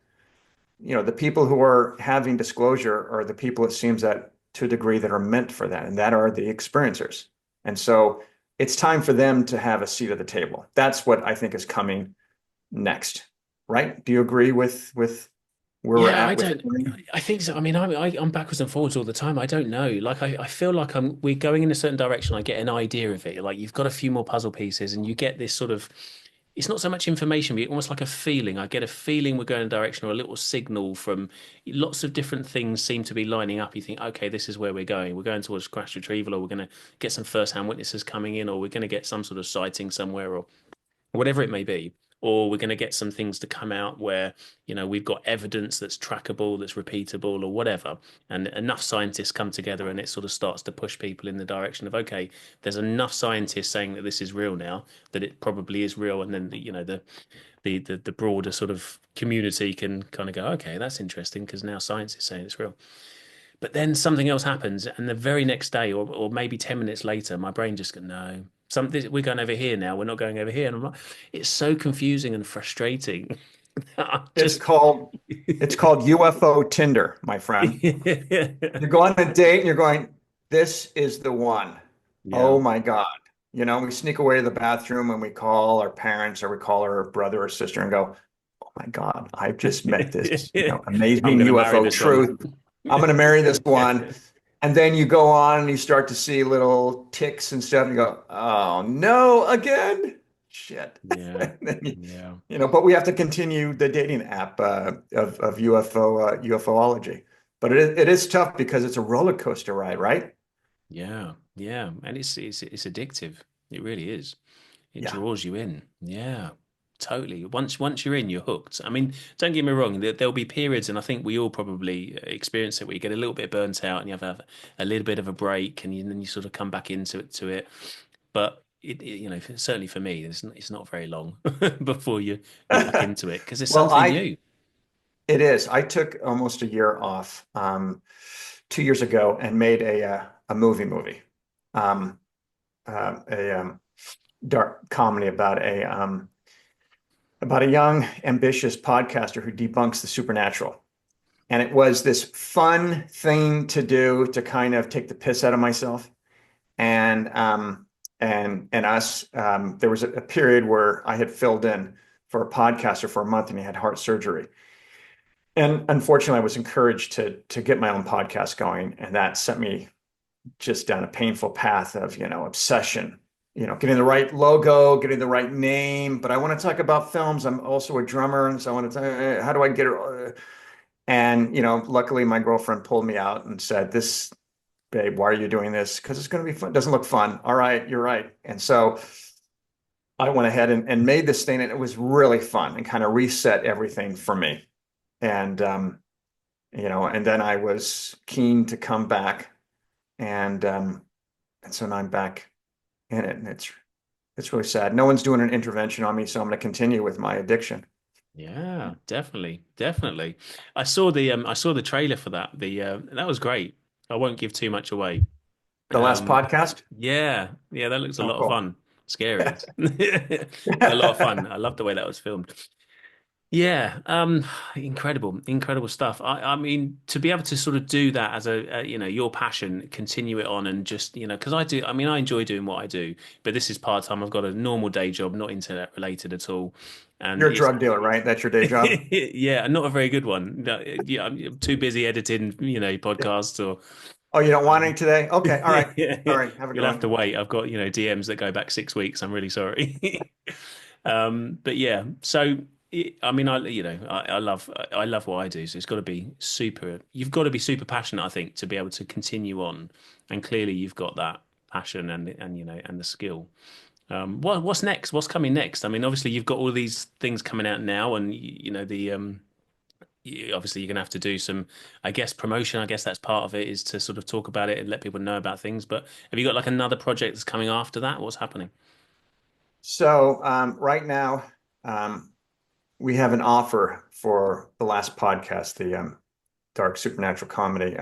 the people who are having disclosure are the people, it seems, that to a degree that are meant for that, and that are the experiencers. And so it's time for them to have a seat at the table. That's what I think is coming next, right? Do you agree with where we're at? I think so. I mean, I'm backwards and forwards all the time. I don't know. Like, I feel like we're going in a certain direction. I get an idea of it. Like, you've got a few more puzzle pieces, and you get this sort of, it's not so much information, but almost like a feeling. I get a feeling we're going in a direction, or a little signal from lots of different things seem to be lining up. You think, okay, this is where we're going. We're going towards crash retrieval, or we're going to get some first-hand witnesses coming in, or we're going to get some sort of sighting somewhere, or whatever it may be. Or we're going to get some things to come out where, we've got evidence that's trackable, that's repeatable, or whatever. And enough scientists come together, and it sort of starts to push people in the direction of, okay, there's enough scientists saying that this is real now, that it probably is real. And then, the broader sort of community can kind of go, okay, that's interesting, because now science is saying it's real. But then something else happens, and the very next day, or maybe 10 minutes later, my brain just goes, no, we're going over here now. We're not going over here. And I'm like, it's so confusing and frustrating. It's called UFO Tinder, my friend. You go on a date and you're going, this is the one. Yeah. Oh my God. We sneak away to the bathroom and we call our parents, or we call our brother or sister and go, oh my God, I've just met this amazing UFO truth. I'm going to marry this one. And then you go on and you start to see little ticks and stuff, and you go, oh no, again. Shit. Yeah. But we have to continue the dating app of UFOlogy. But it is tough because it's a roller coaster ride, right? Yeah. Yeah. And it's addictive. It really is. It draws you in. Yeah. Totally. Once you're in, you're hooked. I mean, don't get me wrong. There'll be periods, and I think we all probably experience it, where you get a little bit burnt out, and you have a little bit of a break, and then you sort of come back into it. But certainly for me, it's not very long before you're back into it, because it's something new. It is. I took almost a year off 2 years ago and made a movie, a dark comedy about a young, ambitious podcaster who debunks the supernatural. And it was this fun thing to do to kind of take the piss out of myself. And us, there was a period where I had filled in for a podcaster for a month, and he had heart surgery. And unfortunately, I was encouraged to get my own podcast going. And that sent me just down a painful path of, obsession. Getting the right logo, getting the right name. But I want to talk about films. I'm also a drummer, and so I want to talk, how do I get it? And, luckily my girlfriend pulled me out and said, this, babe, why are you doing this? Because it's going to be fun. It doesn't look fun. All right, you're right. And so I went ahead and made this thing, and it was really fun and kind of reset everything for me. And, and then I was keen to come back. And so now I'm back in it, and it's really sad. No one's doing an intervention on me, so I'm going to continue with my addiction. Yeah, definitely. I saw the trailer for that. That was great. I won't give too much away. The last podcast? Yeah, that looks a lot of fun. Scary. A lot of fun. I love the way that was filmed. Yeah, incredible stuff. I mean, to be able to sort of do that as your passion, continue it on, and just, because I enjoy doing what I do, but this is part-time. I've got a normal day job, not internet related at all. And you're a drug dealer, right? That's your day job? Yeah, not a very good one. No, yeah, I'm too busy editing, podcasts or. Oh, you don't want any today? Okay, all right. All right, have a good one. You'll have to wait. I've got, DMs that go back 6 weeks. I'm really sorry. But yeah, so I mean, I love what I do. So it's got to be super. You've got to be super passionate, I think, to be able to continue on. And clearly, you've got that passion and the skill. What's next? What's coming next? I mean, obviously, you've got all these things coming out now, and obviously you're going to have to do some, I guess, promotion. I guess that's part of it, is to sort of talk about it and let people know about things. But have you got like another project that's coming after that? What's happening? So right now, we have an offer for the last podcast, the dark supernatural comedy,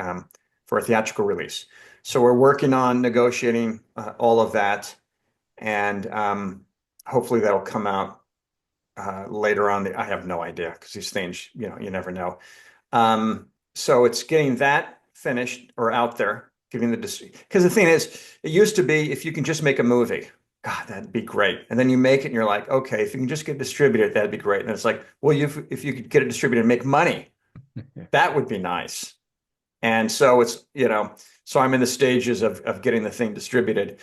for a theatrical release. So we're working on negotiating all of that, and hopefully that'll come out later on. I have no idea, because these things, you never know. So it's getting that finished or out there, because the thing is, it used to be, if you can just make a movie, God, that'd be great. And then you make it and you're like, okay, if you can just get distributed, that'd be great. And it's like, well, if you could get it distributed and make money, that would be nice. And so it's, so I'm in the stages of getting the thing distributed.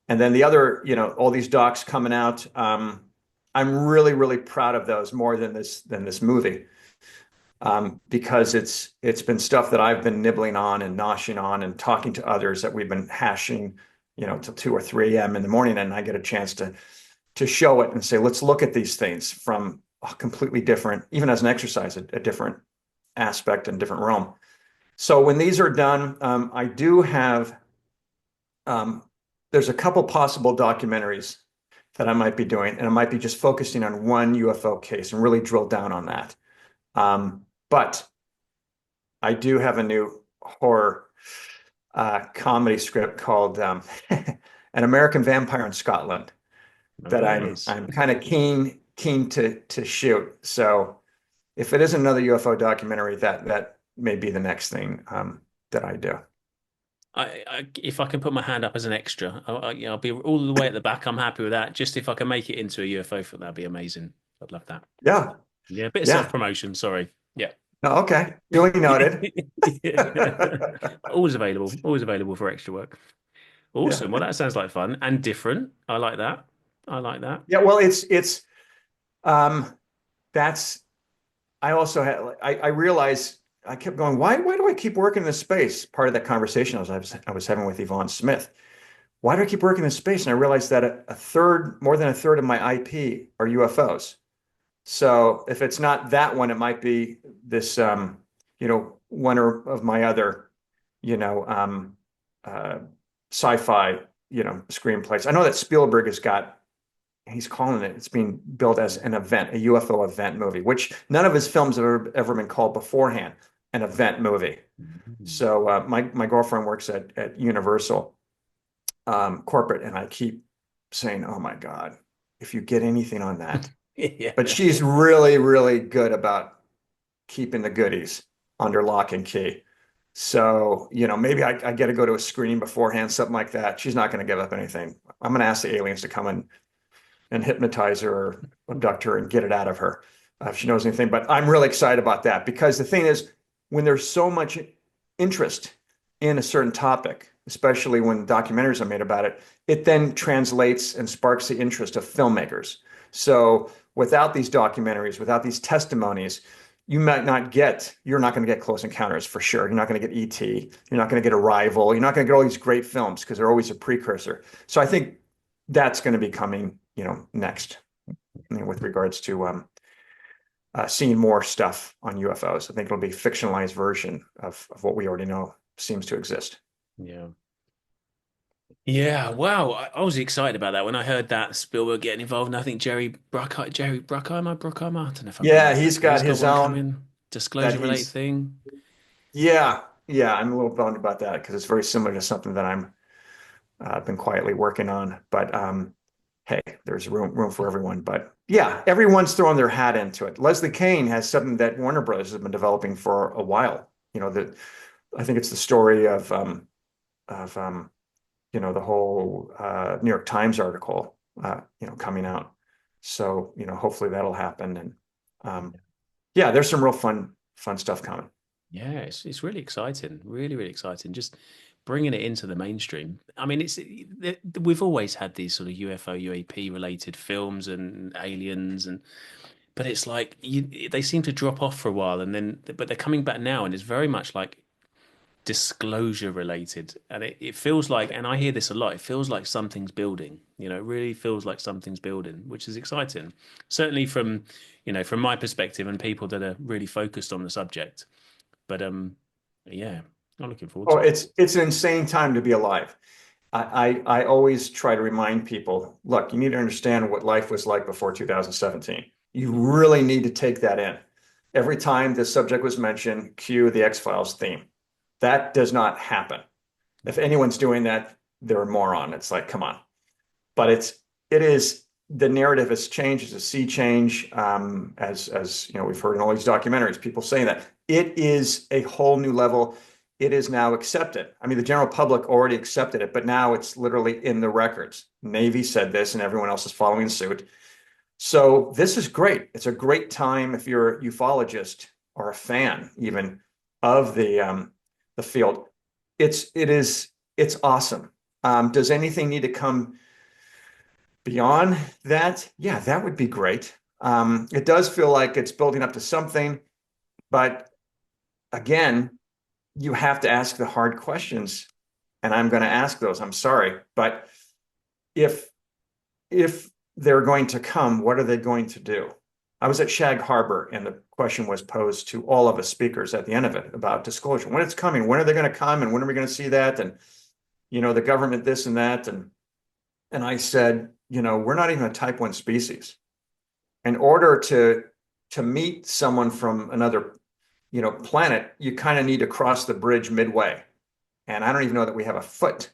And then the other, all these docs coming out, I'm really, really proud of those more than this movie. Because it's been stuff that I've been nibbling on and noshing on and talking to others that we've been hashing, till 2 or 3 a.m. in the morning, and I get a chance to show it and say, let's look at these things from a completely different, even as an exercise, a different aspect and different realm. So when these are done, I do have, there's a couple possible documentaries that I might be doing, and I might be just focusing on one UFO case and really drill down on that. But I do have a new horror comedy script called An American Vampire in Scotland that I'm kind of keen to shoot. So if it is another UFO documentary, that may be the next thing that I do. If I can put my hand up as an extra, I'll be all the way at the back. I'm happy with that. Just if I can make it into a UFO film, that'd be amazing. I'd love that. Yeah. Yeah. A bit of self-promotion. Sorry. Yeah. Oh, okay. Duly noted. Always available for extra work. Awesome. Well, that sounds like fun and different. I like that. Yeah. Well, that's, I also had, I realized, I kept going, why do I keep working in this space? Part of that conversation I was having with Yvonne Smith. Why do I keep working in this space? And I realized that more than a third of my IP are UFOs. So if it's not that one, it might be this, one of my other, sci-fi, screenplays. I know that Spielberg he's calling it's being built as an event, a UFO event movie, which none of his films have ever been called beforehand, an event movie. Mm-hmm. So my girlfriend works at Universal corporate, and I keep saying, oh my God, if you get anything on that. Yeah. But she's really, really good about keeping the goodies under lock and key. So, maybe I get to go to a screening beforehand, something like that. She's not going to give up anything. I'm going to ask the aliens to come and hypnotize her or abduct her and get it out of her if she knows anything. But I'm really excited about that, because the thing is, when there's so much interest in a certain topic, especially when documentaries are made about it, it then translates and sparks the interest of filmmakers. So without these documentaries, without these testimonies, you're not going to get Close Encounters for sure. You're not going to get E.T. You're not going to get Arrival. You're not going to get all these great films, because they're always a precursor. So I think that's going to be coming, next, with regards to seeing more stuff on UFOs. I think it'll be a fictionalized version of what we already know seems to exist. Yeah. Yeah, wow. I was excited about that when I heard that Spielberg getting involved, and I think Jerry Bruckheimer, I don't know if he's got his own disclosure-related thing. Yeah, I'm a little bummed about that, because it's very similar to something that I've been quietly working on. But hey, there's room for everyone. But yeah, everyone's throwing their hat into it. Leslie Kean has something that Warner Brothers has been developing for a while. I think it's the story of the whole New York Times article, coming out. So, hopefully that'll happen. And there's some real fun stuff coming. Yeah, it's really exciting. Really, really exciting. Just bringing it into the mainstream. I mean, we've always had these sort of UFO, UAP related films and aliens, but it's like they seem to drop off for a while, and then but they're coming back now, and it's very much like disclosure related, and it feels like, and I hear this a lot, it feels like something's building. It really feels like something's building, which is exciting, certainly from from my perspective and people that are really focused on the subject. But yeah, I'm looking forward Oh, to it. it's an insane time to be alive. I always try to remind people, look, you need to understand what life was like before 2017. You really need to take that in. Every time this subject was mentioned, cue the X-Files theme. That does not happen. If anyone's doing that, they're a moron. It's like, come on. But it is, the narrative has changed. It's a sea change. As we've heard in all these documentaries, people saying that it is a whole new level. It is now accepted. I mean, the general public already accepted it, but now it's literally in the records. Navy said this, and everyone else is following suit. So this is great. It's a great time if you're a ufologist or a fan, even of the field. It's awesome. Does anything need to come beyond that? Yeah, that would be great. It does feel like it's building up to something, but again, you have to ask the hard questions, and I'm going to ask those. I'm sorry, but if they're going to come, what are they going to do? I was at Shag Harbor, and the question was posed to all of us speakers at the end of it about disclosure. When it's coming, when are they going to come, and when are we going to see that? And the government this and that, and I said, we're not even a type 1 species. In order to meet someone from another planet, you kind of need to cross the bridge midway. And I don't even know that we have a foot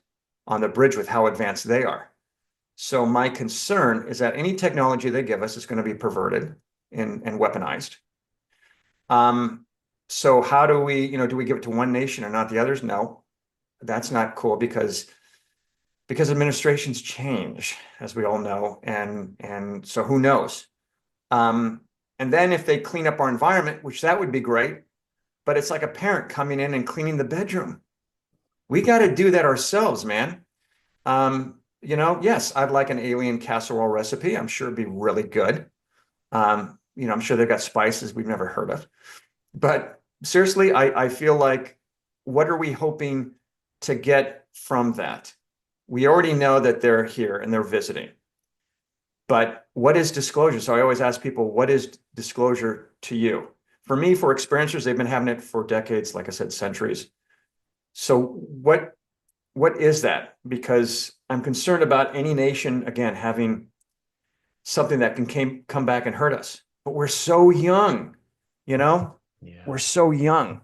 on the bridge with how advanced they are. So my concern is that any technology they give us is going to be perverted and weaponized. So how do we give it to one nation and not the others? No, that's not cool because administrations change, as we all know. And so who knows? And then if they clean up our environment, which that would be great, but it's like a parent coming in and cleaning the bedroom. We got to do that ourselves, man. Yes, I'd like an alien casserole recipe. I'm sure it'd be really good. I'm sure they've got spices we've never heard of. But seriously, I feel like, what are we hoping to get from that? We already know that they're here and they're visiting. But what is disclosure? So I always ask people, what is disclosure to you? For me, for experiencers, they've been having it for decades, like I said, centuries. So what is that? Because I'm concerned about any nation, again, having something that can come back and hurt us. But we're so young, We're so young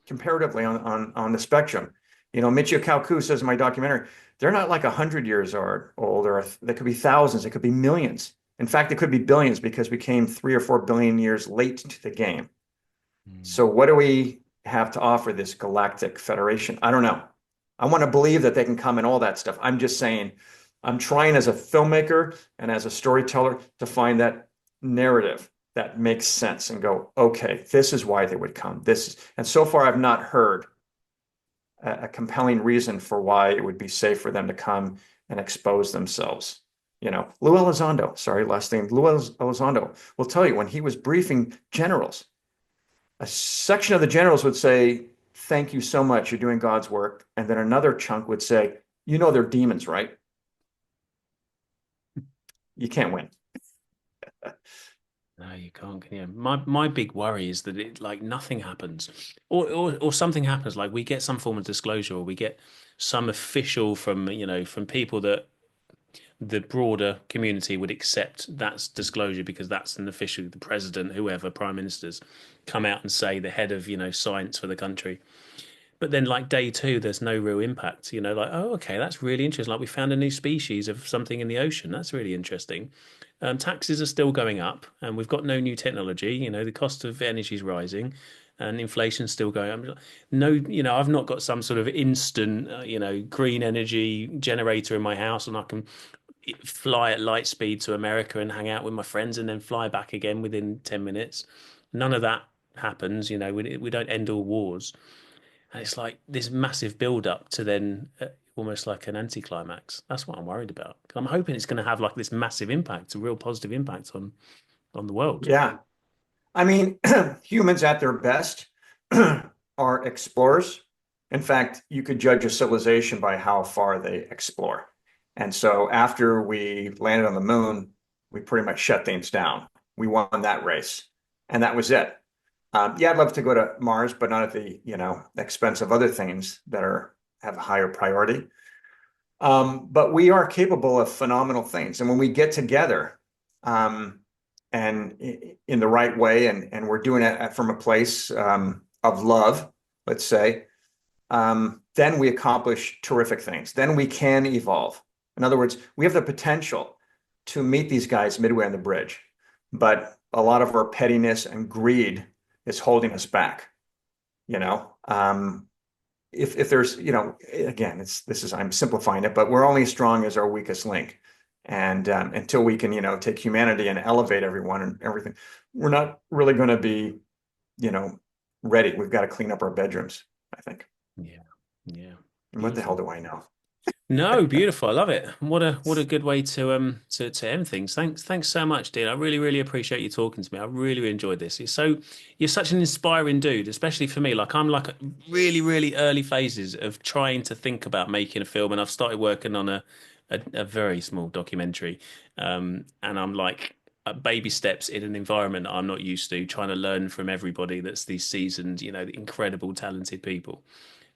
comparatively on the spectrum. Michio Kaku says in my documentary, they're not like 100 years old, or they could be thousands, it could be millions. In fact, it could be billions, because we came 3 or 4 billion years late to the game. So what do we have to offer this galactic federation? I don't know. I want to believe that they can come and all that stuff. I'm just saying, I'm trying as a filmmaker and as a storyteller to find that narrative that makes sense and go, okay, this is why they would come. And so far, I've not heard a compelling reason for why it would be safe for them to come and expose themselves. Lou Elizondo, sorry, last name, Lou Elizondo will tell you, when he was briefing generals, a section of the generals would say, thank you so much, you're doing God's work. And then another chunk would say, they're demons, right? You can't win. No, you can't, can you? My big worry is that it, like, nothing happens, or something happens, like we get some form of disclosure, or we get some official from people that the broader community would accept that's disclosure, because that's an official, the president, whoever, prime ministers come out and say, the head of science for the country. But then, like, day 2, there's no real impact. Like, oh, okay, that's really interesting. Like, we found a new species of something in the ocean. That's really interesting. Taxes are still going up, and we've got no new technology. The cost of energy is rising, and inflation's still going up. No, I've not got some sort of instant, green energy generator in my house, and I can fly at light speed to America and hang out with my friends, and then fly back again within 10 minutes. None of that happens. We don't end all wars. And it's like this massive build up to then almost like an anticlimax. That's what I'm worried about. I'm hoping it's going to have like this massive impact, a real positive impact on on the world. Yeah. I mean, humans at their best are explorers. In fact, you could judge a civilization by how far they explore. And so after we landed on the moon, we pretty much shut things down. We won that race, and that was it. Yeah, I'd love to go to Mars, but not at the, expense of other things that have a higher priority. But we are capable of phenomenal things. And when we get together, and in the right way, and we're doing it from a place of love, let's say, then we accomplish terrific things. Then we can evolve. In other words, we have the potential to meet these guys midway on the bridge, but a lot of our pettiness and greed is holding us back. If there's, again, I'm simplifying it, but we're only as strong as our weakest link. And until we can, take humanity and elevate everyone and everything, we're not really going to be, ready. We've got to clean up our bedrooms, I think. Yeah. Yeah. And what the hell do I know? No, beautiful. I love it. What a good way to end things. Thanks so much, Dean. I really, really appreciate you talking to me. I really, really enjoyed this. You're such an inspiring dude, especially for me. Like I'm like really, really early phases of trying to think about making a film, and I've started working on a very small documentary. And I'm like baby steps in an environment I'm not used to, trying to learn from everybody that's these seasoned, incredible, talented people.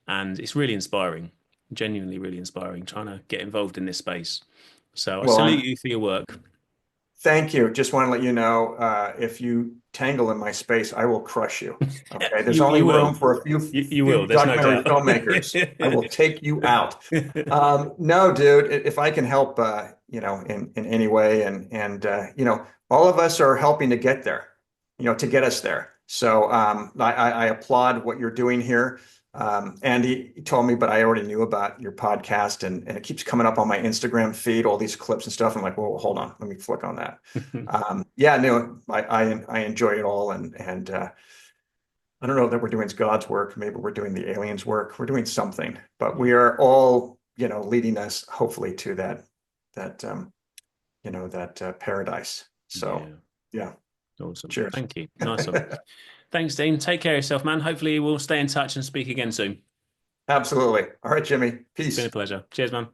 And it's really inspiring. Genuinely really inspiring, trying to get involved in this space. So I salute you for your work. Thank you. Just want to let you know, if you tangle in my space, I will crush you. Okay, there's only room for a few documentary filmmakers. I will take you out. No, dude, if I can help, in any way, and all of us are helping to get there, to get us there. So I applaud what you're doing here. Andy told me, but I already knew about your podcast, and it keeps coming up on my Instagram feed, all these clips and stuff. I'm like, well, hold on, let me flick on that. Yeah, no, I enjoy it all. And I don't know that we're doing God's work. Maybe we're doing the aliens' work. We're doing something, but we are all, leading us hopefully to that paradise. So yeah. Awesome. Cheers. Thank you. Nice one. Thanks, Dean. Take care of yourself, man. Hopefully we'll stay in touch and speak again soon. Absolutely. All right, Jimmy. Peace. It's been a pleasure. Cheers, man.